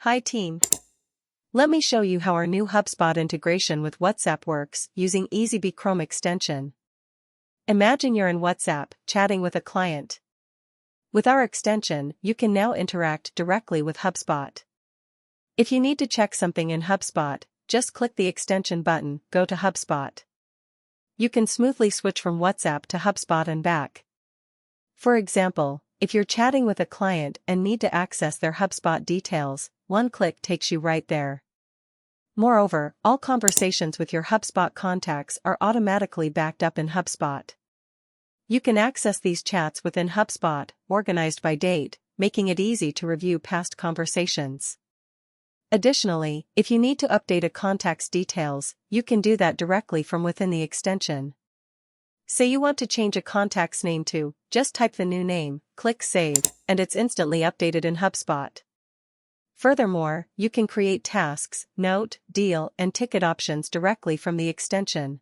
Hi team. Let me show you how our new Hubspot integration with WhatsApp works using Eazybe Chrome Extension. Imagine you're in WhatsApp, chatting with a client. With our extension, you can now interact directly with Hubspot. If you need to check something in Hubspot, just click the extension button, go to Hubspot. You can smoothly switch from WhatsApp to Hubspot and back. For example, if you're chatting with a client and need to access their Hubspot details, one click takes you right there. Moreover, all conversations with your Hubspot contacts are automatically backed up in Hubspot. You can access these chats within Hubspot, organized by date, making it easy to review past conversations. Additionally, if you need to update a contact's details, you can do that directly from within the extension. Say you want to change a contact's name to, just type the new name, click Save, and it's instantly updated in Hubspot. Furthermore, you can create tasks, note, deal, and ticket options directly from the extension.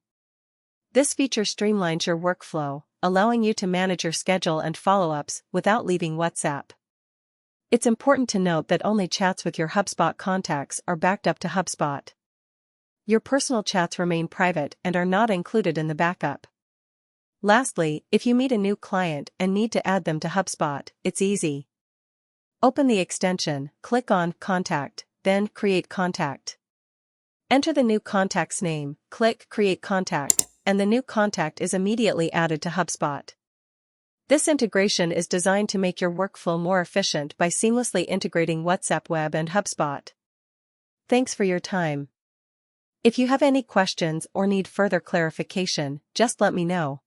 This feature streamlines your workflow, allowing you to manage your schedule and follow-ups without leaving WhatsApp. It's important to note that only chats with your Hubspot contacts are backed up to Hubspot. Your personal chats remain private and are not included in the backup. Lastly, if you meet a new client and need to add them to Hubspot, it's easy. Open the extension, click on Contact, then Create Contact. Enter the new contact's name, click Create Contact, and the new contact is immediately added to Hubspot. This integration is designed to make your workflow more efficient by seamlessly integrating WhatsApp Web and Hubspot. Thanks for your time. If you have any questions or need further clarification, just let me know.